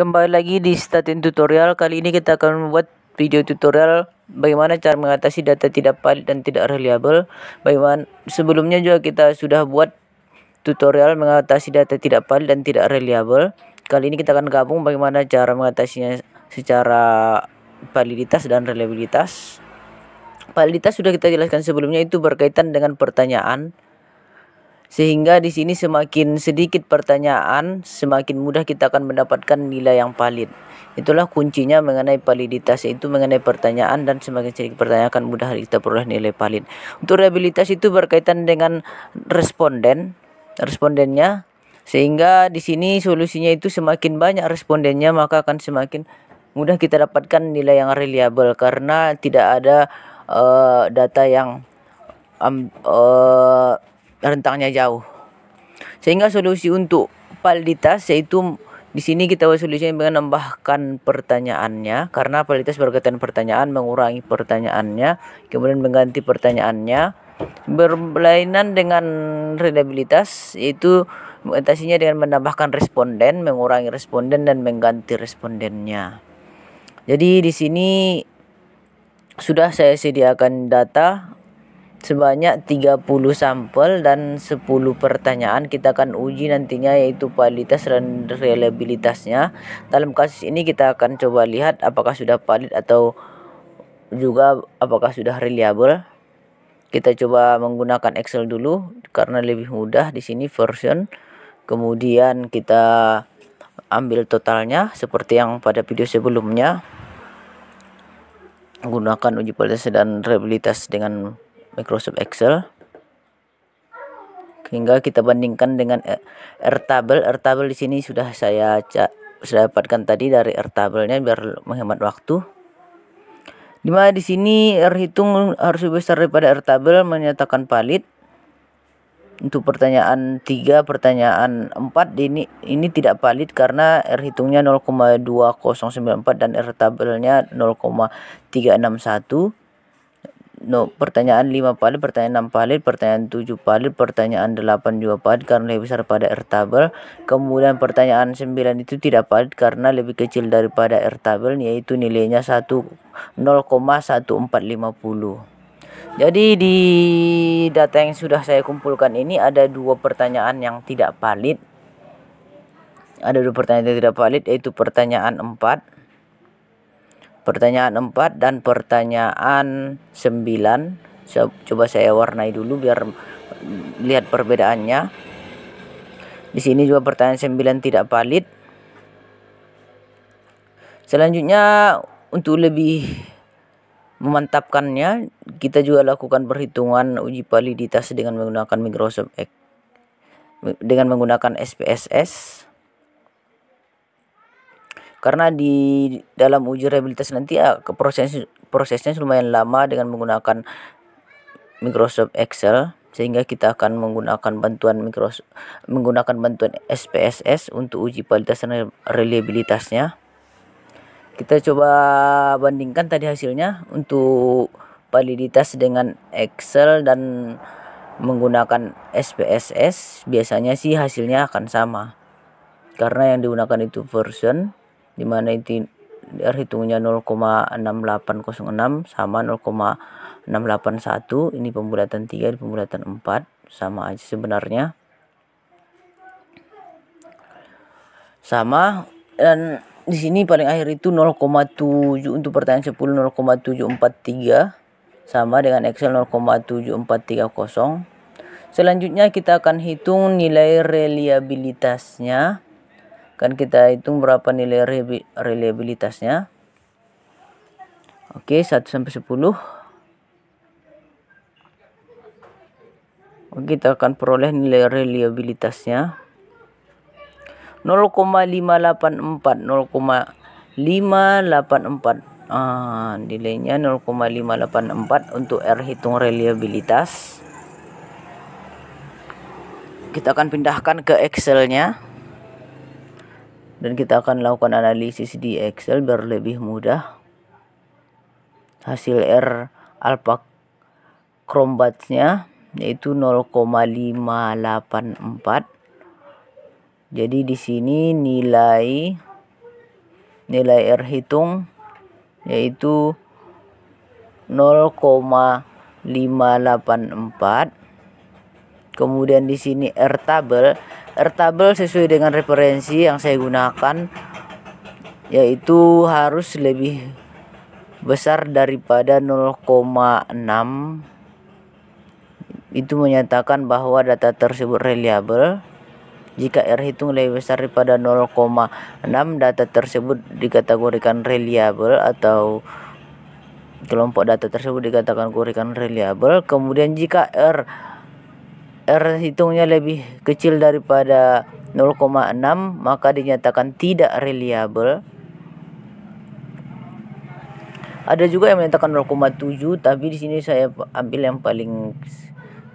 Kembali lagi di Statin Tutorial. Kali ini kita akan membuat video tutorial bagaimana cara mengatasi data tidak valid dan tidak reliable. Bagaimana sebelumnya juga kita sudah buat tutorial mengatasi data tidak valid dan tidak reliable. Kali ini kita akan gabung bagaimana cara mengatasinya secara validitas dan reliabilitas. Validitas sudah kita jelaskan sebelumnya, itu berkaitan dengan pertanyaan. Sehingga di sini semakin sedikit pertanyaan, semakin mudah kita akan mendapatkan nilai yang valid. Itulah kuncinya mengenai validitas, yaitu mengenai pertanyaan, dan semakin sedikit pertanyaan akan mudah kita peroleh nilai valid. Untuk reliabilitas itu berkaitan dengan respondennya. Sehingga di sini solusinya itu semakin banyak respondennya, maka akan semakin mudah kita dapatkan nilai yang reliable, karena tidak ada data yang rentangnya jauh. Sehingga solusi untuk validitas yaitu di sini kita buat solusinya dengan menambahkan pertanyaannya, karena validitas berkaitan pertanyaan, mengurangi pertanyaannya, kemudian mengganti pertanyaannya. Berlainan dengan reliabilitas yaitu mengatasinya dengan menambahkan responden, mengurangi responden, dan mengganti respondennya. Jadi di sini sudah saya sediakan data sebanyak 30 sampel dan 10 pertanyaan. Kita akan uji nantinya yaitu validitas dan reliabilitasnya. Dalam kasus ini kita akan coba lihat apakah sudah valid atau juga apakah sudah reliable. Kita coba menggunakan Excel dulu karena lebih mudah. Di sini version, kemudian kita ambil totalnya seperti yang pada video sebelumnya. Gunakan uji validitas dan reliabilitas dengan Microsoft Excel, hingga kita bandingkan dengan Airtable. Airtable di sini sudah saya dapatkan tadi dari Airtable-nya biar menghemat waktu. Dimana di sini R hitung harus lebih besar daripada Airtable, menyatakan valid. Untuk pertanyaan 3, pertanyaan 4 ini tidak valid karena R hitungnya 0,2094 dan Airtable-nya 0,361. Pertanyaan 5 valid, pertanyaan 6 valid, pertanyaan 7 valid, pertanyaan 8 juga valid karena lebih besar pada Airtable. Kemudian pertanyaan 9 itu tidak valid karena lebih kecil daripada Airtable, yaitu nilainya 0,1450. Jadi di data yang sudah saya kumpulkan ini ada 2 pertanyaan yang tidak valid. Ada 2 pertanyaan yang tidak valid, yaitu pertanyaan 4 dan pertanyaan 9. Coba saya warnai dulu biar lihat perbedaannya. Di sini juga pertanyaan 9 tidak valid. Selanjutnya, untuk lebih memantapkannya, kita juga lakukan perhitungan uji validitas dengan menggunakan Microsoft Excel, dengan menggunakan SPSS. Karena di dalam uji reliabilitas nanti prosesnya lumayan lama dengan menggunakan Microsoft Excel, sehingga kita akan menggunakan bantuan SPSS untuk uji validitas dan reliabilitasnya. Kita coba bandingkan tadi hasilnya untuk validitas dengan Excel dan menggunakan SPSS. Biasanya sih hasilnya akan sama, karena yang digunakan itu version, dimana itu hitungnya 0,6806 sama 0,681. Ini pembulatan 3, di pembulatan 4 sama aja sebenarnya, sama. Dan di sini paling akhir itu 0,7, untuk pertanyaan 10 0,743 sama dengan Excel 0,7430. Selanjutnya kita akan hitung nilai reliabilitasnya. Kan kita hitung berapa nilai reliabilitasnya. Oke, 1 sampai 10. Oke, kita akan peroleh nilai reliabilitasnya 0,584. Nilainya 0,584 untuk R hitung reliabilitas. Kita akan pindahkan ke Excel-nya dan kita akan lakukan analisis di Excel biar lebih mudah. Hasil R alpha Chromebats-nya yaitu 0,584. Jadi di sini nilai nilai R hitung yaitu 0,584. Kemudian di sini R tabel sesuai dengan referensi yang saya gunakan yaitu harus lebih besar daripada 0,6. Itu menyatakan bahwa data tersebut reliable. Jika R hitung lebih besar daripada 0,6, data tersebut dikategorikan reliable atau kelompok data tersebut dikategorikan reliable. Kemudian jika R hitungnya lebih kecil daripada 0,6, maka dinyatakan tidak reliable. Ada juga yang menyatakan 0,7, tapi di sini saya ambil yang paling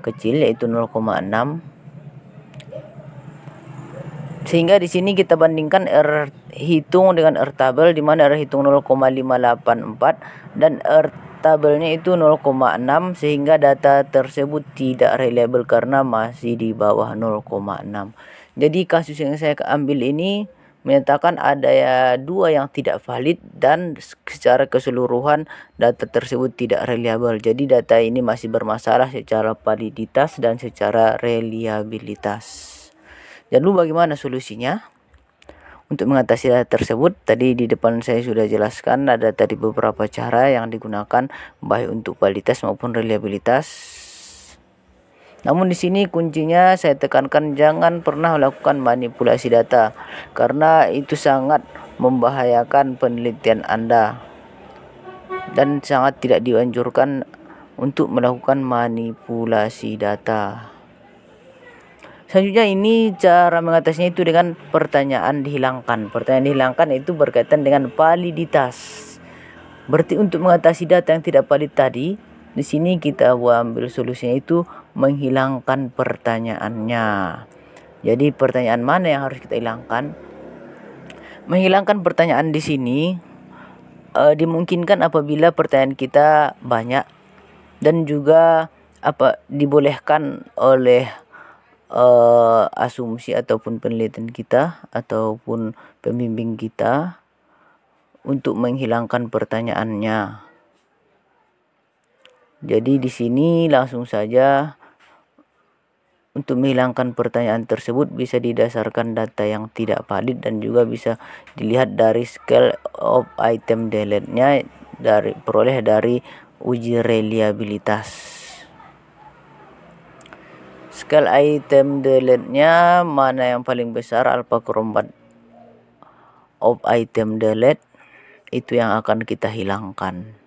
kecil yaitu 0,6. Sehingga di sini kita bandingkan R hitung dengan R tabel, di mana R hitung 0,584 dan R tabelnya itu 0,6, sehingga data tersebut tidak reliable karena masih di bawah 0,6. Jadi kasus yang saya ambil ini menyatakan ada dua yang tidak valid dan secara keseluruhan data tersebut tidak reliable. Jadi data ini masih bermasalah secara validitas dan secara reliabilitas. Dan lalu bagaimana solusinya? Untuk mengatasi data tersebut, tadi di depan saya sudah jelaskan ada tadi beberapa cara yang digunakan baik untuk validitas maupun reliabilitas. Namun di sini kuncinya saya tekankan jangan pernah melakukan manipulasi data karena itu sangat membahayakan penelitian Anda dan sangat tidak dianjurkan untuk melakukan manipulasi data. Selanjutnya ini cara mengatasinya itu dengan pertanyaan dihilangkan. Pertanyaan dihilangkan itu berkaitan dengan validitas. Berarti untuk mengatasi data yang tidak valid tadi, di sini kita ambil solusinya itu menghilangkan pertanyaannya. Jadi pertanyaan mana yang harus kita hilangkan? Menghilangkan pertanyaan di sini dimungkinkan apabila pertanyaan kita banyak dan juga dibolehkan oleh asumsi ataupun penelitian kita ataupun pembimbing kita untuk menghilangkan pertanyaannya. Jadi di sini langsung saja untuk menghilangkan pertanyaan tersebut bisa didasarkan data yang tidak valid dan juga bisa dilihat dari scale of item delete-nya peroleh dari uji reliabilitas. Scale item delete-nya mana yang paling besar, alpha crombat of item delete, itu yang akan kita hilangkan.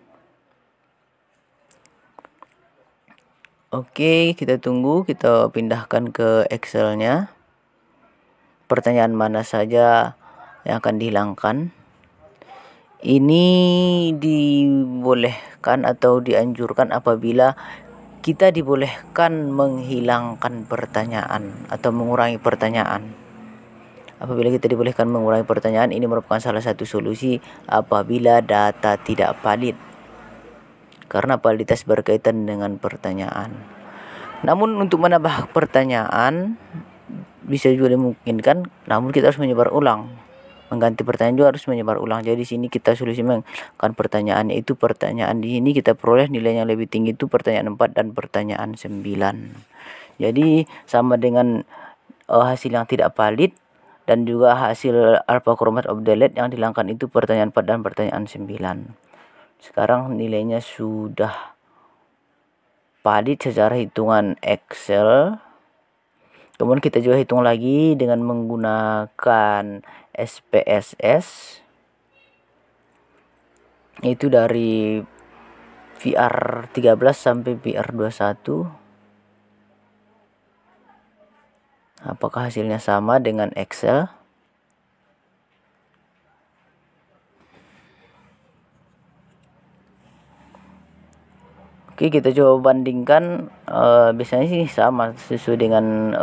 Oke, kita tunggu, kita pindahkan ke Excel-nya. Pertanyaan mana saja yang akan dihilangkan. Ini dibolehkan atau dianjurkan apabila kita dibolehkan menghilangkan pertanyaan atau mengurangi pertanyaan. Apabila kita dibolehkan mengurangi pertanyaan, ini merupakan salah satu solusi apabila data tidak valid. Karena validitas berkaitan dengan pertanyaan. Namun untuk menambah pertanyaan bisa juga dimungkinkan, namun kita harus menyebar ulang. Mengganti pertanyaan juga harus menyebar ulang. Jadi di sini kita solusi menghilangkan pertanyaan, yaitu pertanyaan di sini kita peroleh nilai yang lebih tinggi itu pertanyaan 4 dan pertanyaan 9. Jadi sama dengan hasil yang tidak valid dan juga hasil alpha chromat of delete yang dihilangkan itu pertanyaan 4 dan pertanyaan 9. Sekarang nilainya sudah valid secara hitungan Excel. Kemudian kita juga hitung lagi dengan menggunakan SPSS, itu dari VR13 sampai VR21. Apakah hasilnya sama dengan Excel? Oke, kita coba bandingkan. Biasanya sih sama sesuai dengan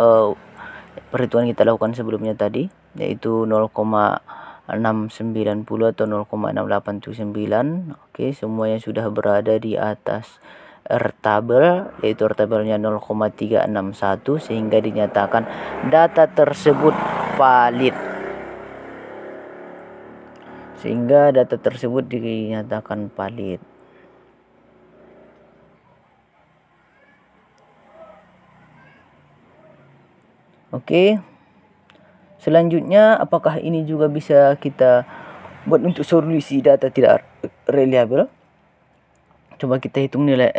perhitungan kita lakukan sebelumnya tadi, yaitu 0,690 atau 0,6879. Oke, semuanya sudah berada di atas R tabel, yaitu R tabelnya 0,361, sehingga dinyatakan data tersebut valid. sehingga data tersebut dinyatakan valid. Oke. Selanjutnya, apakah ini juga bisa kita buat untuk solusi data tidak reliable? Coba kita hitung nilai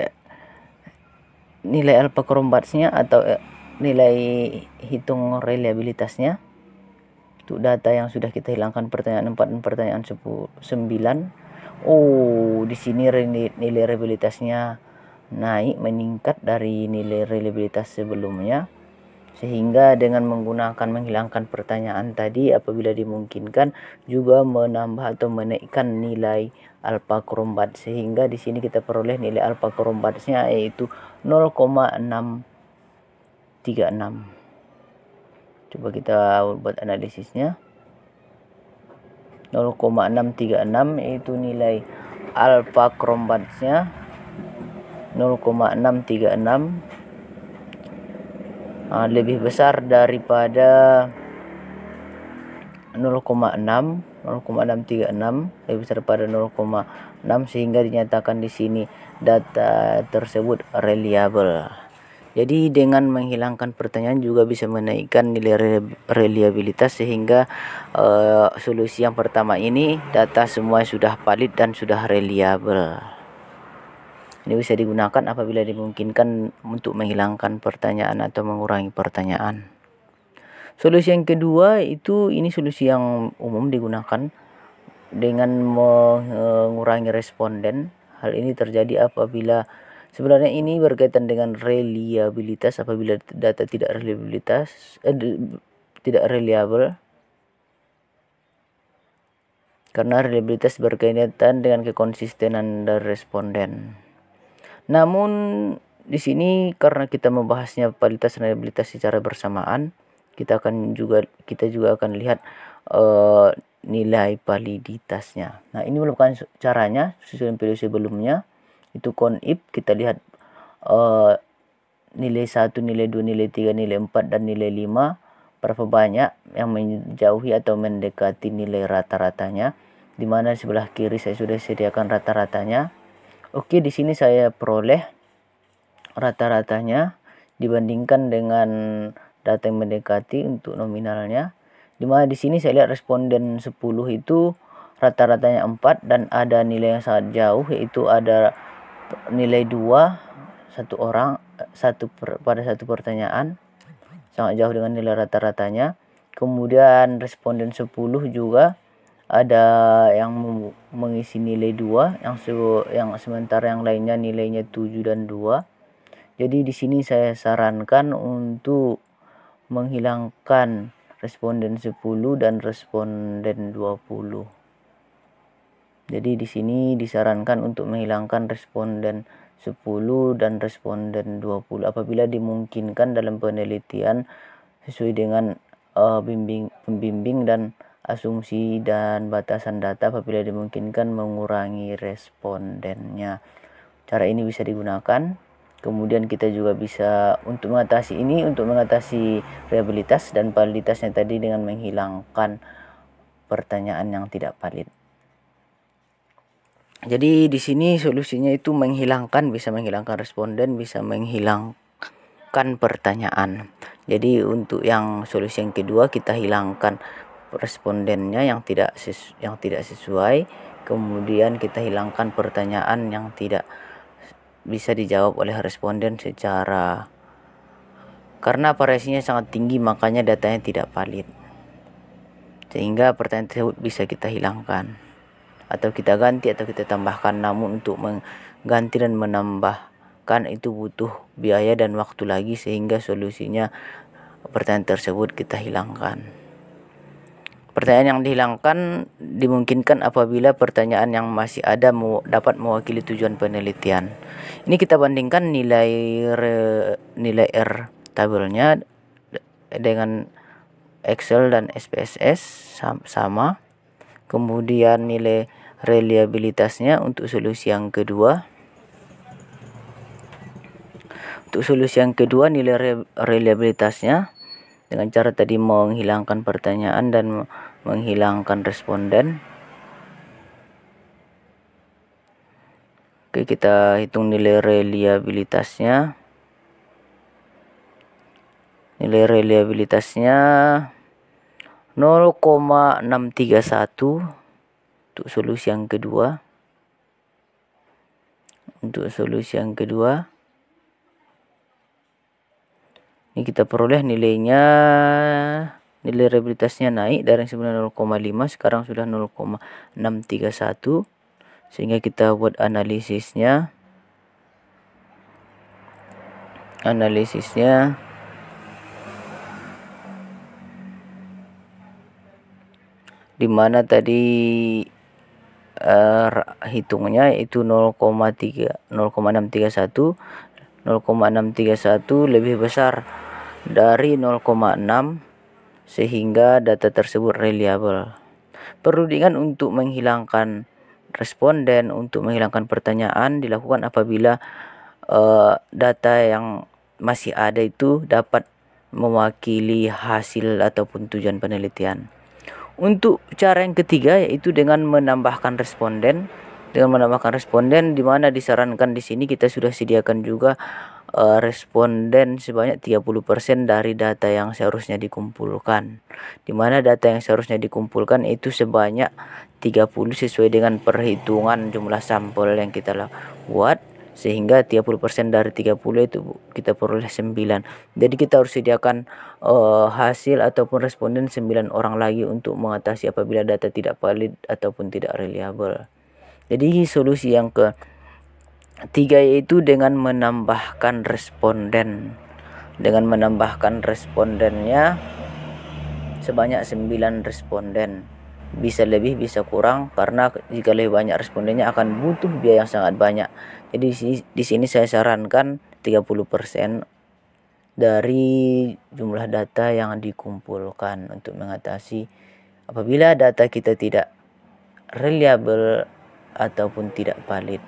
alpha Chrombatch-nya atau nilai hitung reliabilitasnya untuk data yang sudah kita hilangkan pertanyaan 4 dan pertanyaan 9. Oh, di sini nilai reliabilitasnya naik, meningkat dari nilai reliabilitas sebelumnya, sehingga dengan menghilangkan pertanyaan tadi, apabila dimungkinkan juga menambah atau menaikkan nilai alpha Chrombatch, sehingga di sini kita peroleh nilai alpha Chrombatch-nya yaitu 0,636. Coba kita buat analisisnya. 0,636 yaitu nilai alpha Chrombatch-nya 0,636, lebih besar daripada 0,636, lebih besar daripada 0,6, sehingga dinyatakan di sini data tersebut reliable. Jadi dengan menghilangkan pertanyaan juga bisa menaikkan nilai reliabilitas, sehingga solusi yang pertama ini data semua sudah valid dan sudah reliable. Ini bisa digunakan apabila dimungkinkan untuk menghilangkan pertanyaan atau mengurangi pertanyaan. Solusi yang kedua ini solusi yang umum digunakan dengan mengurangi responden. Hal ini terjadi apabila sebenarnya ini berkaitan dengan reliabilitas. Apabila data tidak reliable, karena reliabilitas berkaitan dengan kekonsistenan dari responden. Namun di sini karena kita membahasnya validitas dan reliabilitas secara bersamaan, kita juga akan lihat nilai validitasnya. Nah, ini merupakan caranya sesuai video sebelumnya, itu conif. Kita lihat nilai 1, nilai 2, nilai 3, nilai 4 dan nilai 5 berapa banyak yang menjauhi atau mendekati nilai rata-ratanya, di mana sebelah kiri saya sudah sediakan rata-ratanya. Oke, di sini saya peroleh rata-ratanya dibandingkan dengan data yang mendekati untuk nominalnya, di mana di sini saya lihat responden 10 itu rata-ratanya 4 dan ada nilai yang sangat jauh, yaitu ada nilai 2 pada satu pertanyaan, sangat jauh dengan nilai rata-ratanya. Kemudian responden 10 juga ada yang mengisi nilai 2, yang sementara yang lainnya nilainya 7 dan 2. Jadi di sini saya sarankan untuk menghilangkan responden 10 dan responden 20. Jadi di sini disarankan untuk menghilangkan responden 10 dan responden 20 apabila dimungkinkan dalam penelitian sesuai dengan pembimbing dan asumsi dan batasan data. Apabila dimungkinkan mengurangi respondennya. Cara ini bisa digunakan. Kemudian kita juga bisa untuk mengatasi reliabilitas dan validitasnya tadi dengan menghilangkan pertanyaan yang tidak valid. Jadi di sini solusinya itu bisa menghilangkan responden, bisa menghilangkan pertanyaan. Jadi untuk yang solusi yang kedua, kita hilangkan respondennya yang tidak sesuai, kemudian kita hilangkan pertanyaan yang tidak bisa dijawab oleh responden karena variasinya sangat tinggi, makanya datanya tidak valid, sehingga pertanyaan tersebut bisa kita hilangkan atau kita ganti atau kita tambahkan. Namun untuk mengganti dan menambahkan itu butuh biaya dan waktu lagi, sehingga solusinya pertanyaan tersebut kita hilangkan. Pertanyaan yang dihilangkan dimungkinkan apabila pertanyaan yang masih ada dapat mewakili tujuan penelitian. Ini kita bandingkan nilai R tabelnya dengan Excel dan SPSS sama. Kemudian nilai reliabilitasnya untuk solusi yang kedua. Untuk solusi yang kedua, nilai reliabilitasnya dengan cara tadi menghilangkan pertanyaan dan menghilangkan responden. Oke, kita hitung nilai reliabilitasnya. Nilai reliabilitasnya 0,631 untuk solusi yang kedua. Untuk solusi yang kedua, ini kita peroleh nilainya, nilai reliabilitasnya naik dari sebelumnya 0,5 sekarang sudah 0,631, sehingga kita buat analisisnya. Dimana tadi hitungnya itu 0,631 lebih besar dari 0,6, sehingga data tersebut reliable. Perlu diingat, untuk menghilangkan responden, untuk menghilangkan pertanyaan dilakukan apabila data yang masih ada itu dapat mewakili hasil ataupun tujuan penelitian. Untuk cara yang ketiga, yaitu dengan menambahkan responden. Di mana disarankan di sini kita sudah sediakan juga responden sebanyak 30% dari data yang seharusnya dikumpulkan. Di mana data yang seharusnya dikumpulkan itu sebanyak 30 sesuai dengan perhitungan jumlah sampel yang kita buat, sehingga 30% dari 30 itu kita peroleh 9. Jadi kita harus sediakan hasil ataupun responden 9 orang lagi untuk mengatasi apabila data tidak valid ataupun tidak reliable. Jadi solusi yang ketiga yaitu dengan menambahkan responden. Dengan menambahkan respondennya sebanyak 9 responden. Bisa lebih, bisa kurang, karena jika lebih banyak respondennya akan butuh biaya yang sangat banyak. Jadi di sini saya sarankan 30% dari jumlah data yang dikumpulkan untuk mengatasi apabila data kita tidak reliable ataupun tidak valid.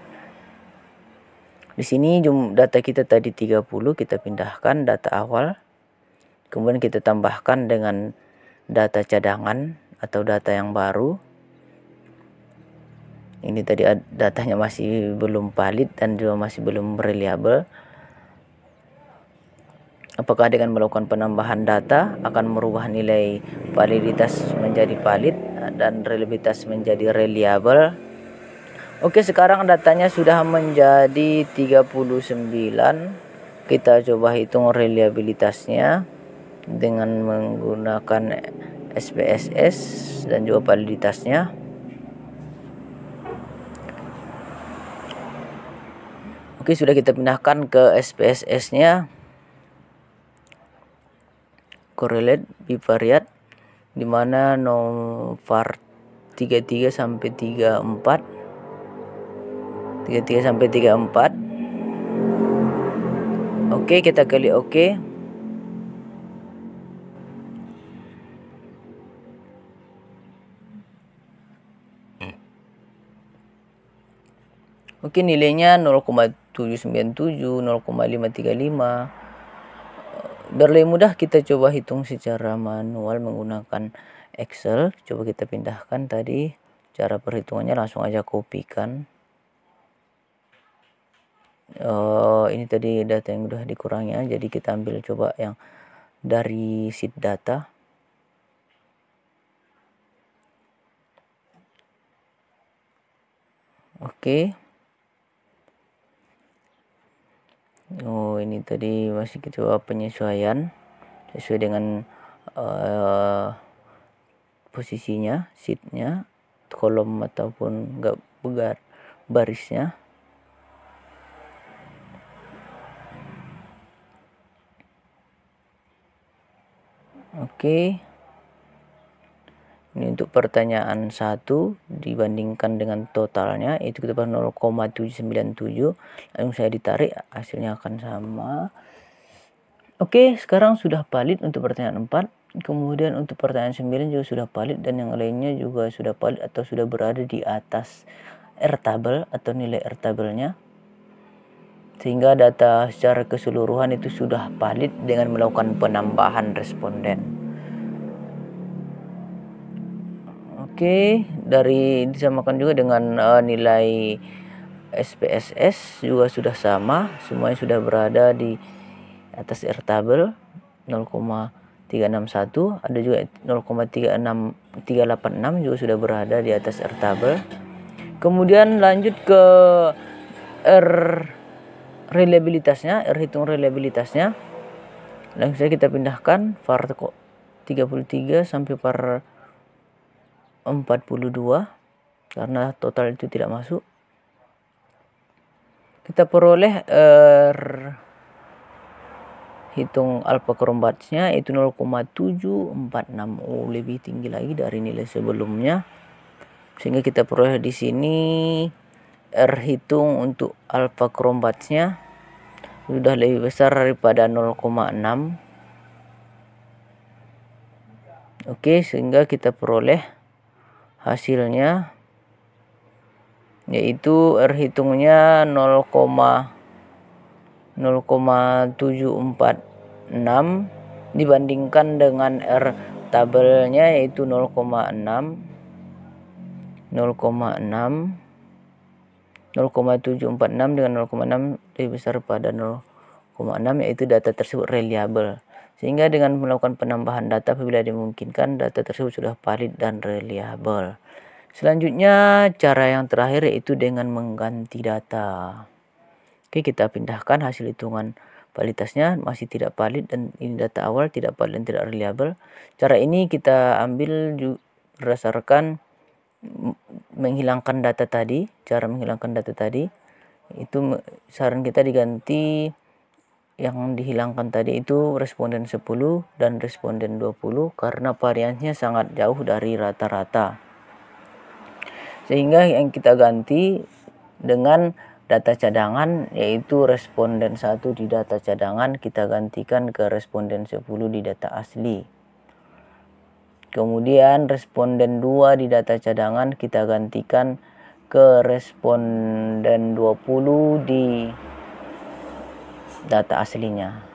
Di sini data kita tadi 30, kita pindahkan data awal, kemudian kita tambahkan dengan data cadangan atau data yang baru. Ini tadi datanya masih belum valid dan juga masih belum reliable. Apakah dengan melakukan penambahan data akan merubah nilai validitas menjadi valid dan reliabilitas menjadi reliable? Oke, sekarang datanya sudah menjadi 39. Kita coba hitung reliabilitasnya dengan menggunakan SPSS dan juga validitasnya. Oke, sudah kita pindahkan ke SPSS-nya. Correlate bivariate, di mana var 33 sampai 34. Oke, kita klik oke. Oke, nilainya 0,797, 0,535. Biar lebih mudah kita coba hitung secara manual menggunakan Excel. Coba kita pindahkan tadi cara perhitungannya, langsung aja kopikan. Ini tadi data yang udah dikurangi, jadi kita ambil coba yang dari sheet data. Oke. Ini tadi masih kita coba penyesuaian sesuai dengan posisinya, sheetnya, kolom ataupun barisnya. Oke. Ini untuk pertanyaan 1 dibandingkan dengan totalnya, itu kita 0,797, langsung saya ditarik, hasilnya akan sama. Oke, sekarang sudah valid untuk pertanyaan 4. Kemudian untuk pertanyaan 9 juga sudah valid, dan yang lainnya juga sudah valid atau sudah berada di atas R-table atau nilai R-table-nya. Sehingga data secara keseluruhan itu sudah valid dengan melakukan penambahan responden. Oke, dari disamakan juga dengan nilai SPSS juga sudah sama, semuanya sudah berada di atas R tabel 0,361, ada juga 0,386 juga sudah berada di atas R tabel. Kemudian lanjut ke R reliabilitasnya, R hitung reliabilitasnya. Langsung saja kita pindahkan var 33 sampai var 42 karena total itu tidak masuk. Kita peroleh hitung alpha crombatch-nya itu 0,746, lebih tinggi lagi dari nilai sebelumnya. Sehingga kita peroleh di sini R hitung untuk alpha crombatch-nya sudah lebih besar daripada 0,6. Oke, sehingga kita peroleh hasilnya yaitu R hitungnya 0,746 dibandingkan dengan R tabelnya yaitu 0,746 dengan 0,6 lebih besar pada 0,6, yaitu data tersebut reliable. Sehingga dengan melakukan penambahan data apabila dimungkinkan, data tersebut sudah valid dan reliable. Selanjutnya cara yang terakhir yaitu dengan mengganti data. Oke, kita pindahkan hasil hitungan validitasnya masih tidak valid dan ini data awal tidak valid dan tidak reliable. Cara ini kita ambil berdasarkan menghilangkan data tadi. Cara menghilangkan data tadi itu saran kita diganti yang dihilangkan tadi itu responden 10 dan responden 20 karena variannya sangat jauh dari rata-rata. Sehingga yang kita ganti dengan data cadangan yaitu responden 1 di data cadangan kita gantikan ke responden 10 di data asli. Kemudian responden 2 di data cadangan kita gantikan ke responden 20 di data aslinya.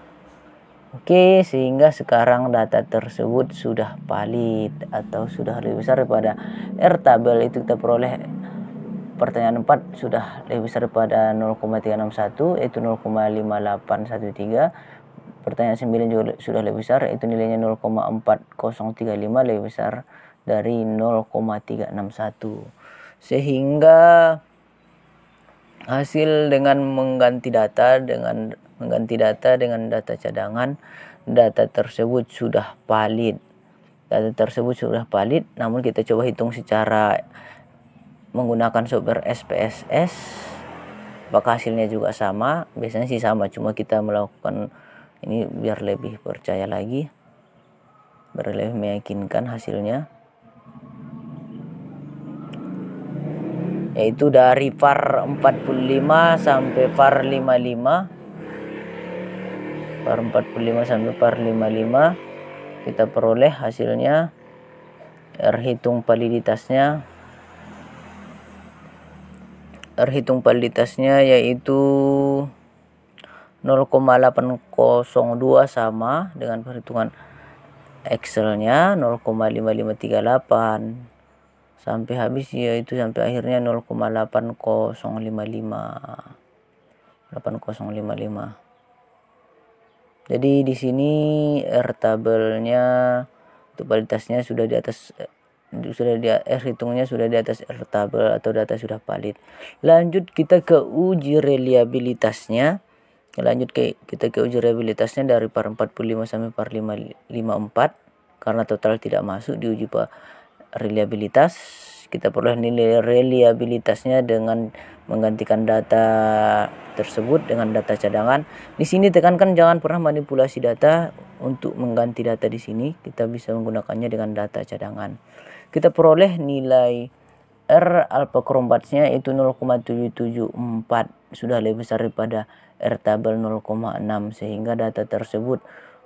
Oke, sehingga sekarang data tersebut sudah valid atau sudah lebih besar daripada R tabel itu kita peroleh pertanyaan 4 sudah lebih besar daripada 0,361 yaitu 0,5813. Pertanyaan 9 juga sudah lebih besar yaitu nilainya 0,4035 lebih besar dari 0,361. Sehingga hasil dengan mengganti data dengan data cadangan, data tersebut sudah valid. Namun kita coba hitung secara menggunakan software SPSS. Apakah hasilnya juga sama? Biasanya sih sama, cuma kita melakukan ini biar lebih percaya lagi, biar lebih meyakinkan hasilnya. Yaitu dari var 45 sampai var 55. Var 45 sampai var 55 kita peroleh hasilnya R hitung validitasnya yaitu 0,802 sama dengan perhitungan Excelnya 0,5538 sampai habis yaitu sampai akhirnya 0,8055. Jadi di sini R tabelnya untuk validitasnya sudah di atas R hitungnya sudah di atas R tabel atau data sudah valid. Lanjut kita ke uji reliabilitasnya. Kita ke uji reliabilitasnya dari par 45 sampai par 54 karena total tidak masuk di uji reliabilitas. Kita peroleh nilai reliabilitasnya dengan menggantikan data tersebut dengan data cadangan. Di sini tekankan jangan pernah manipulasi data untuk mengganti data di sini. Kita bisa menggunakannya dengan data cadangan. Kita peroleh nilai R alpha crombatch-nya itu 0,774, sudah lebih besar daripada R tabel 0,6 sehingga data tersebut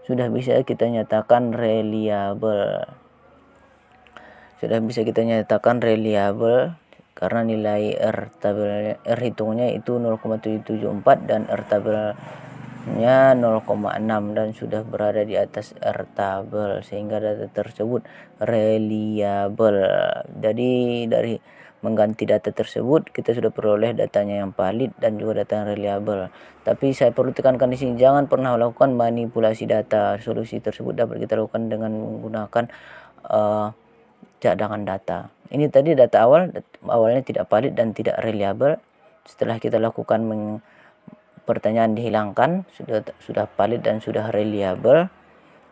sudah bisa kita nyatakan reliable. Karena nilai R hitungnya itu 0,774 dan R tabelnya 0,6 dan sudah berada di atas R tabel sehingga data tersebut reliable. Jadi dari mengganti data tersebut, kita sudah peroleh datanya yang valid dan juga data yang reliable. Tapi saya perlu tekankan di sini, jangan pernah lakukan manipulasi data. Solusi tersebut dapat kita lakukan dengan menggunakan cadangan data. Ini tadi data awalnya tidak valid dan tidak reliable. Setelah kita lakukan pertanyaan dihilangkan, sudah valid dan sudah reliable.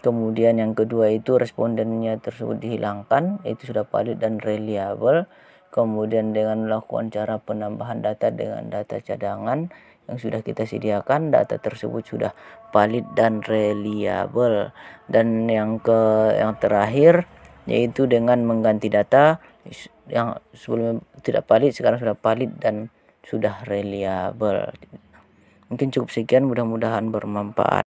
Kemudian yang kedua itu respondennya tersebut dihilangkan, itu sudah valid dan reliable. Kemudian dengan melakukan cara penambahan data dengan data cadangan yang sudah kita sediakan, data tersebut sudah valid dan reliable. Dan yang terakhir yaitu dengan mengganti data yang sebelumnya tidak valid sekarang sudah valid dan sudah reliable. Mungkin cukup sekian, mudah-mudahan bermanfaat.